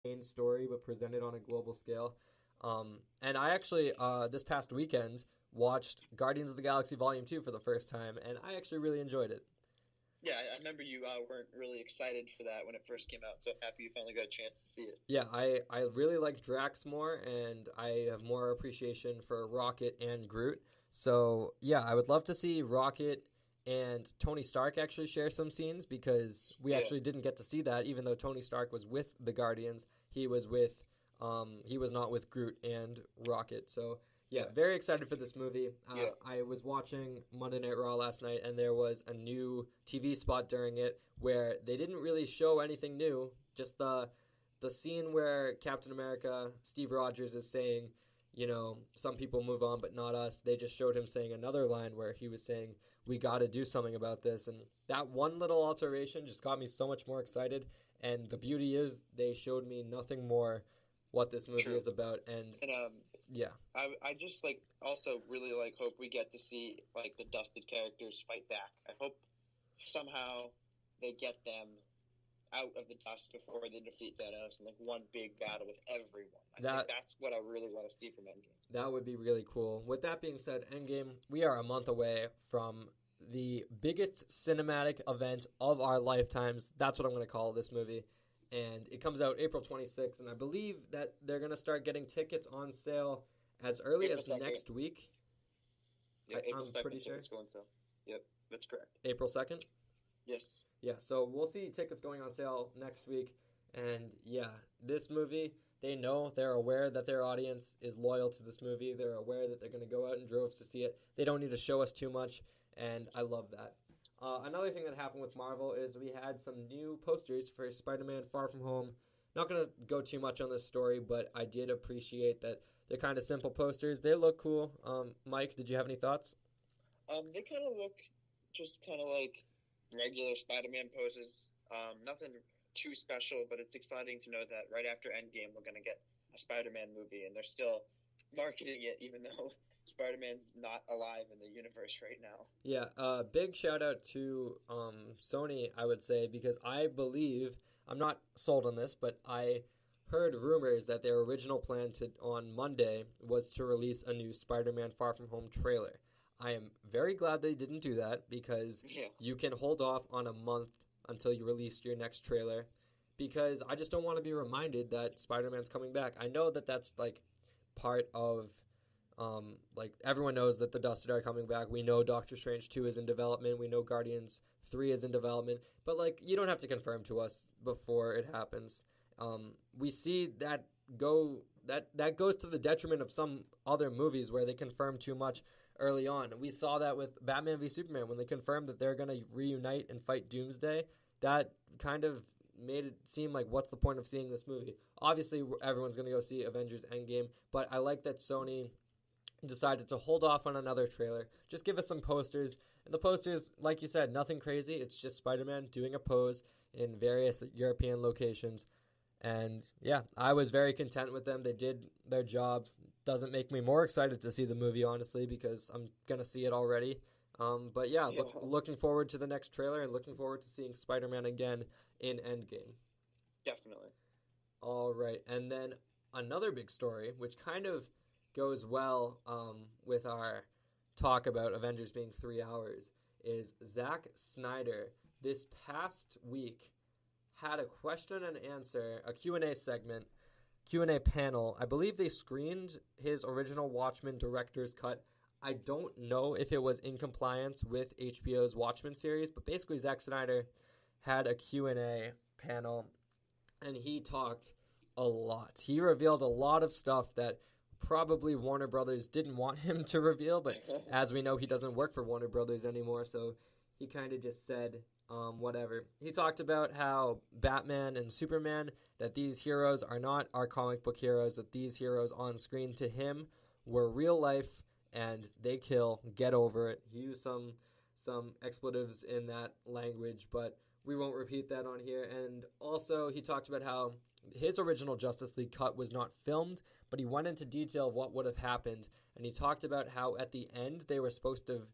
main story but presented on a global scale. And I actually this past weekend watched Guardians of the Galaxy Volume 2 for the first time, and I actually really enjoyed it. Yeah, I remember you weren't really excited for that when it first came out, so happy you finally got a chance to see it. Yeah, I really like Drax more, and I have more appreciation for Rocket and Groot. So yeah, I would love to see Rocket and Tony Stark actually share some scenes because we Yeah, actually didn't get to see that. Even though Tony Stark was with the Guardians, he was not with Groot and Rocket. So yeah, yeah, very excited for this movie. yeah. I was watching Monday Night Raw last night, and there was a new TV spot during it where they didn't really show anything new, just the scene where Captain America, Steve Rogers, is saying, some people move on, but not us. They just showed him saying another line where he was saying, we got to do something about this. And that one little alteration just got me so much more excited. And the beauty is, they showed me nothing more what this movie True. is about. And And yeah, I just like also really like hope we get to see like the dusted characters fight back. I hope somehow they get them out of the dust before they defeat Thanos in like one big battle with everyone. I think that that's what I really want to see from Endgame. that would be really cool. With that being said, Endgame, we are a month away from the biggest cinematic event of our lifetimes. That's what I'm going to call this movie. And it comes out April 26th. And I believe that they're going to start getting tickets on sale as early April as 2nd. next week. Yeah, April I'm 2nd pretty sure. tickets go on sale. Yep, that's correct. April 2nd. Yes. Yeah, so we'll see tickets going on sale next week. And yeah, this movie, they're aware that their audience is loyal to this movie. They're aware that they're going to go out in droves to see it. They don't need to show us too much, and I love that. Another thing that happened with Marvel is we had some new posters for Spider Man Far From Home. Not going to go too much on this story, but I did appreciate that they're kind of simple posters. They look cool. Mike, did you have any thoughts? They kind of look just kind of like regular Spider-Man poses. Nothing too special, but it's exciting to know that right after Endgame, we're gonna get a Spider-Man movie, and they're still marketing it, even though Spider-Man's not alive in the universe right now. Yeah, big shout out to Sony, I would say, because I believe I'm not sold on this, but I heard rumors that their original plan to on Monday was to release a new Spider-Man Far From Home trailer. I am very glad they didn't do that because Yeah, you can hold off on a month until you release your next trailer because I just don't want to be reminded that Spider-Man's coming back. I know that that's like part of like everyone knows that the Dusted are coming back. We know Doctor Strange 2 is in development. We know Guardians 3 is in development. But like you don't have to confirm to us before it happens. We see that that goes to the detriment of some other movies where they confirm too much early on. We saw that with Batman v Superman when they confirmed that they're going to reunite and fight Doomsday. That kind of made it seem like what's the point of seeing this movie? Obviously, everyone's going to go see Avengers Endgame, but I like that Sony decided to hold off on another trailer. Just give us some posters. And the posters, like you said, nothing crazy. It's just Spider Man doing a pose in various European locations. And yeah, I was very content with them. They did their job. Doesn't make me more excited to see the movie, honestly, because I'm going to see it already. But yeah, yeah, looking forward to the next trailer and looking forward to seeing Spider Man again in Endgame. definitely. All right. And then another big story, which kind of goes well with our talk about Avengers being 3 hours, is Zack Snyder this past week had a question and answer, a Q&A segment, Q&A panel. I believe they screened his original Watchmen director's cut. I don't know if it was in compliance with HBO's Watchmen series, but basically Zack Snyder had a Q&A panel and he talked a lot. He revealed a lot of stuff that probably Warner Brothers didn't want him to reveal, but as we know, he doesn't work for Warner Brothers anymore, so he kind of just said whatever. He talked about how Batman and Superman, that these heroes are not our comic book heroes, that these heroes on screen to him were real life and they kill. Get over it. He used some expletives in that language, but we won't repeat that on here. And also, he talked about how his original Justice League cut was not filmed, but he went into detail of what would have happened. And he talked about how at the end they were supposed to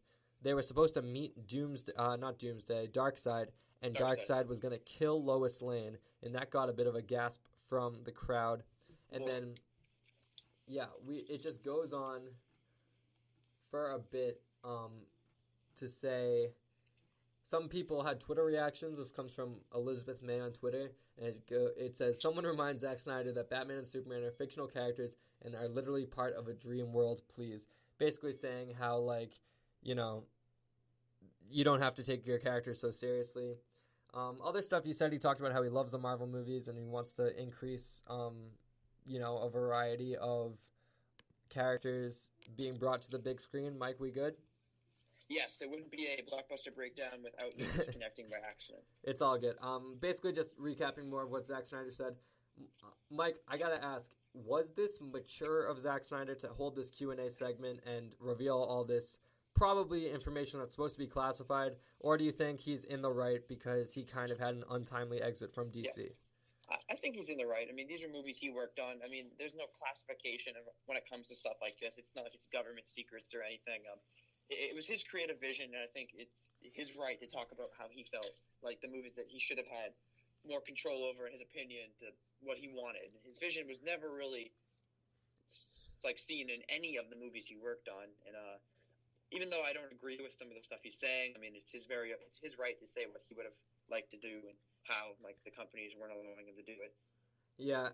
meet not Doomsday, Darkseid, and Dark side. Darkseid was going to kill Lois Lane, and that got a bit of a gasp from the crowd. And then, it just goes on for a bit to say some people had Twitter reactions. This comes from Elizabeth May on Twitter, and it says, someone reminds Zack Snyder that Batman and Superman are fictional characters and are literally part of a dream world, please. Basically saying how, like, you know, you don't have to take your characters so seriously. Other stuff he said, he talked about how he loves the Marvel movies and he wants to increase, a variety of characters being brought to the big screen. Mike, we good? Yes, it wouldn't be a blockbuster breakdown without me disconnecting by accident. It's all good. Basically just recapping more of what Zack Snyder said. Mike, I gotta ask, was this mature of Zack Snyder to hold this Q&A segment and reveal all this probably information that's supposed to be classified, or do you think he's in the right because he kind of had an untimely exit from DC? Yeah. I think he's in the right. I mean, these are movies he worked on. I mean, there's no classification when it comes to stuff like this. It's not like it's government secrets or anything. It was his creative vision, and I think it's his right to talk about how he felt, like the movies that he should have had more control over, in his opinion, to what he wanted. His vision was never really seen in any of the movies he worked on, and even though I don't agree with some of the stuff he's saying, I mean, it's his right to say what he would have liked to do and how, like, the companies weren't allowing him to do it. Yeah,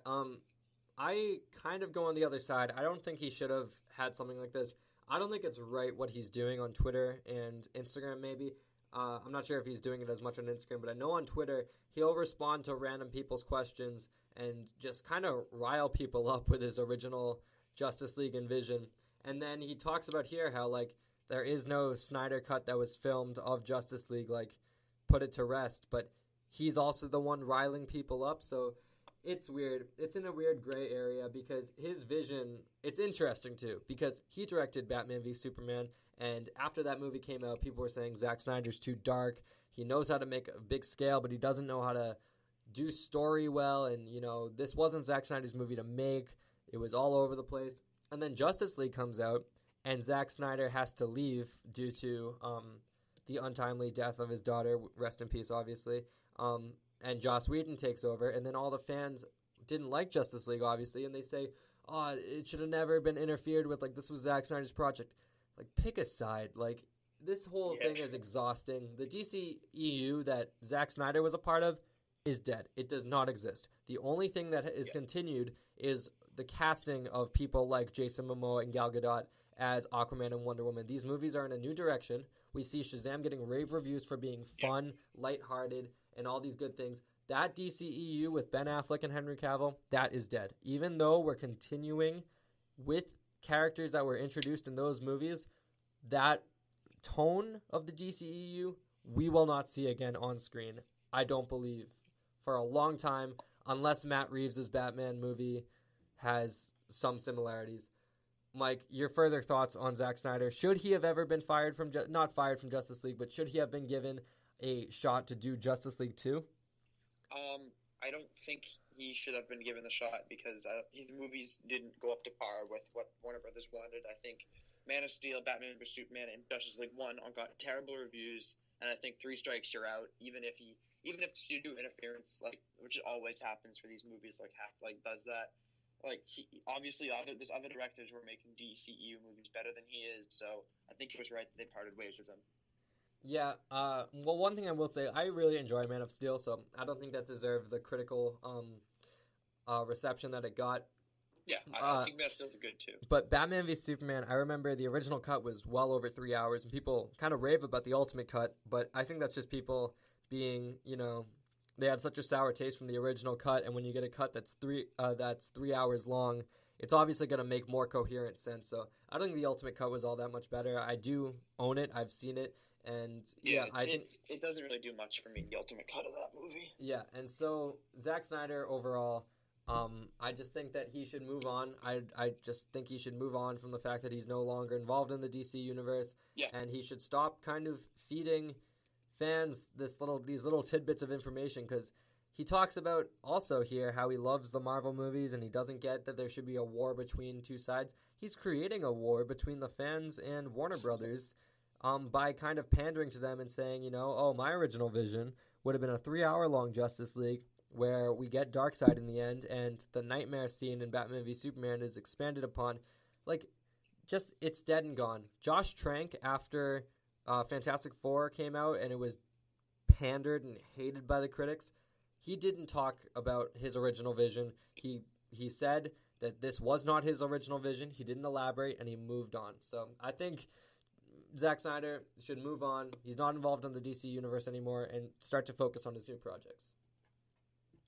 I kind of go on the other side. I don't think he should have had something like this. I don't think it's right what he's doing on Twitter and Instagram, maybe. I'm not sure if he's doing it as much on Instagram, but I know on Twitter he'll respond to random people's questions and just kind of rile people up with his original Justice League envision. And then he talks about here how, like, there is no Snyder cut that was filmed of Justice League, like, put it to rest. But he's also the one riling people up, so it's weird. It's in a weird gray area because his vision, it's interesting too, because he directed Batman v Superman, and after that movie came out, people were saying Zack Snyder's too dark. He knows how to make a big scale, but he doesn't know how to do story well, and, this wasn't Zack Snyder's movie to make. It was all over the place. And then Justice League comes out, and Zack Snyder has to leave due to the untimely death of his daughter. Rest in peace, obviously. And Joss Whedon takes over, and then all the fans didn't like Justice League, obviously, and they say, oh, it should have never been interfered with, like, this was Zack Snyder's project. Like, pick a side. Like, this whole thing is exhausting. The DCEU that Zack Snyder was a part of is dead. It does not exist. The only thing that is continued is the casting of people like Jason Momoa and Gal Gadot as Aquaman and Wonder Woman. These movies are in a new direction. We see Shazam getting rave reviews for being fun, lighthearted, and all these good things. That DCEU with Ben Affleck and Henry Cavill, that is dead. Even though we're continuing with characters that were introduced in those movies, that tone of the DCEU, we will not see again on screen, I don't believe, for a long time, unless Matt Reeves' Batman movie has some similarities. Mike, your further thoughts on Zack Snyder. Should he have ever been fired from, not fired from Justice League, but should he have been given a shot to do Justice League 2? I don't think he should have been given the shot because his movies didn't go up to par with what Warner Brothers wanted. I think Man of Steel, Batman vs Superman, and Justice League 1 all got terrible reviews, and I think 3 strikes you're out. Even if studio interference, like, which always happens for these movies, does that. Like, obviously, there's other directors who are making DCEU movies better than he is, so I think it was right that they parted ways with him. Yeah, well, one thing I will say, I really enjoy Man of Steel, so I don't think that deserved the critical reception that it got. Yeah, I think Man of Steel's good too. But Batman v Superman, I remember the original cut was well over 3 hours, and people kind of rave about the ultimate cut, but I think that's just people being, they had such a sour taste from the original cut, and when you get a cut that's 3 hours long, it's obviously going to make more coherent sense. So I don't think the ultimate cut was all that much better. I do own it. I've seen it. And I think it doesn't really do much for me, the ultimate cut of that movie. Yeah, and so Zack Snyder overall, I just think that he should move on. I just think he should move on from the fact that he's no longer involved in the DC universe. Yeah. And he should stop kind of feeding fans these little tidbits of information, because he talks about also here how he loves the Marvel movies and he doesn't get that there should be a war between two sides. He's creating a war between the fans and Warner Brothers. By kind of pandering to them and saying, my original vision would have been a 3-hour-long Justice League where we get Darkseid in the end, and the nightmare scene in Batman v Superman is expanded upon. Like, just, it's dead and gone. Josh Trank, after Fantastic Four came out and it was pandered and hated by the critics, he didn't talk about his original vision. He said that this was not his original vision. He didn't elaborate, and he moved on. So I think Zack Snyder should move on. He's not involved in the DC universe anymore and start to focus on his new projects.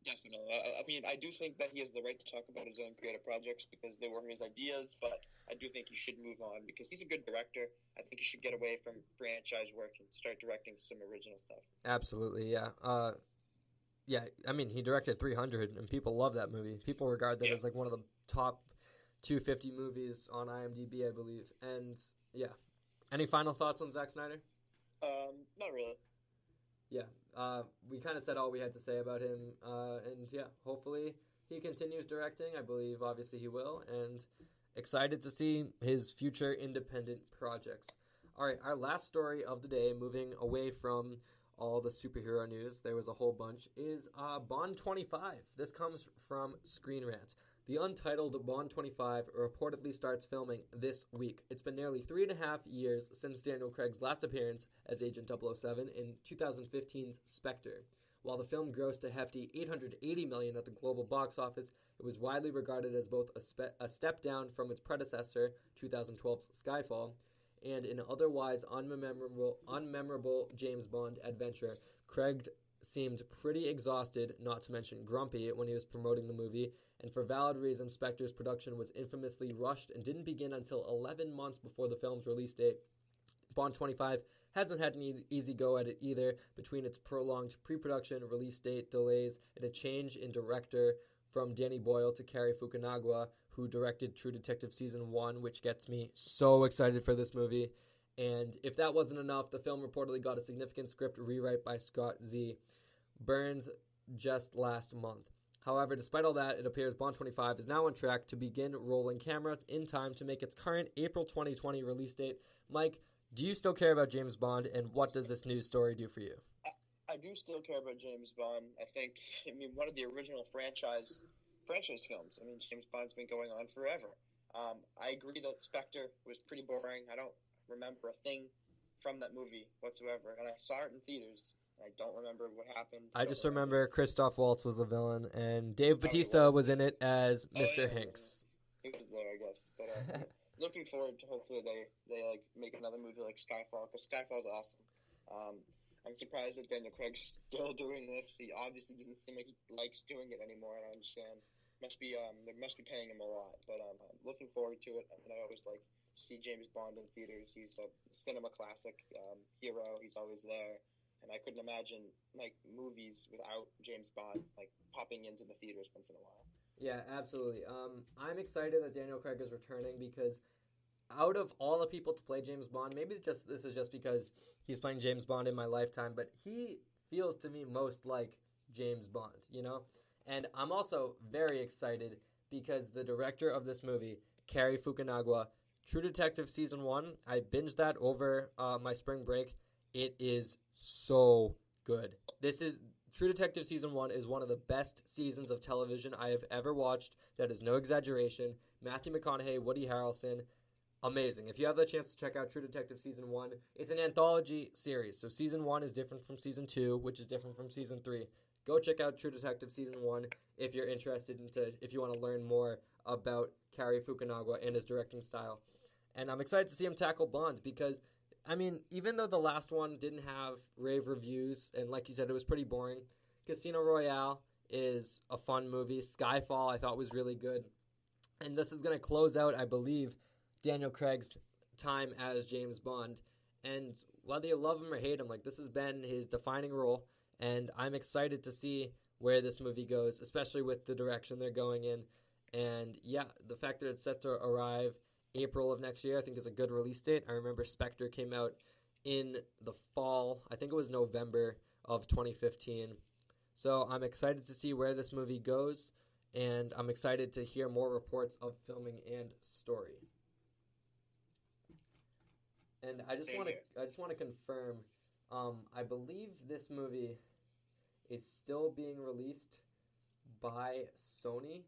Definitely. I mean, I do think that he has the right to talk about his own creative projects because they were his ideas, but I do think he should move on because he's a good director. I think he should get away from franchise work and start directing some original stuff. Absolutely, yeah. Yeah, I mean, he directed 300, and people love that movie. People regard that as like one of the top 250 movies on IMDb, I believe. And yeah, any final thoughts on Zack Snyder? Not really. Yeah, we kind of said all we had to say about him, and yeah, hopefully he continues directing. I believe, obviously, he will, and excited to see his future independent projects. All right, our last story of the day, moving away from all the superhero news, there was a whole bunch, is Bond 25. This comes from Screen Rant. The untitled Bond 25 reportedly starts filming this week. It's been nearly 3.5 years since Daniel Craig's last appearance as Agent 007 in 2015's Spectre. While the film grossed a hefty $880 million at the global box office, it was widely regarded as both a step down from its predecessor, 2012's Skyfall, and an otherwise unmemorable James Bond adventure. Craig seemed pretty exhausted, not to mention grumpy, when he was promoting the movie, and for valid reasons, Spectre's production was infamously rushed and didn't begin until 11 months before the film's release date. Bond 25 hasn't had an easy go at it either, between its prolonged pre-production, release date delays, and a change in director from Danny Boyle to Cary Fukunaga, who directed True Detective Season 1, which gets me so excited for this movie. And if that wasn't enough, the film reportedly got a significant script rewrite by Scott Z. Burns just last month. However, despite all that, it appears Bond 25 is now on track to begin rolling camera in time to make its current April 2020 release date. Mike, do you still care about James Bond, and what does this news story do for you? I do still care about James Bond. I mean, one of the original franchise films. I mean, James Bond's been going on forever. I agree that Spectre was pretty boring. I don't remember a thing from that movie whatsoever, and I saw it in theaters. I don't remember what happened. I just remember Christoph Waltz was the villain, and Dave Bautista was in it as Mr. Hinks. He was there, I guess. But looking forward to hopefully they like make another movie like Skyfall, because Skyfall's awesome. I'm surprised that Daniel Craig's still doing this. He obviously doesn't seem like he likes doing it anymore, and I understand. They must be paying him a lot, but I'm looking forward to it. And I always like to see James Bond in theaters. He's a cinema classic hero. He's always there. And I couldn't imagine like movies without James Bond like popping into the theaters once in a while. Yeah, absolutely. I'm excited that Daniel Craig is returning because out of all the people to play James Bond, maybe this is just because he's playing James Bond in my lifetime, but he feels to me most like James Bond, you know? And I'm also very excited because the director of this movie, Cary Fukunaga, True Detective Season 1, I binged that over my spring break. It is so good. True Detective Season 1 is one of the best seasons of television I have ever watched. That is no exaggeration. Matthew McConaughey, Woody Harrelson, amazing. If you have the chance to check out True Detective Season 1, it's an anthology series. So Season 1 is different from Season 2, which is different from Season 3. Go check out True Detective Season 1 if you're interested if you want to learn more about Cary Fukunaga and his directing style. And I'm excited to see him tackle Bond because, I mean, even though the last one didn't have rave reviews, and like you said, it was pretty boring, Casino Royale is a fun movie. Skyfall, I thought, was really good. And this is going to close out, I believe, Daniel Craig's time as James Bond. And whether you love him or hate him, like, this has been his defining role. And I'm excited to see where this movie goes, especially with the direction they're going in. And, yeah, the fact that it's set to arrive April of next year, I think is a good release date. I remember Spectre came out in the fall. I think it was November of 2015. So I'm excited to see where this movie goes, and I'm excited to hear more reports of filming and story. And I just want to confirm, I believe this movie is still being released by Sony.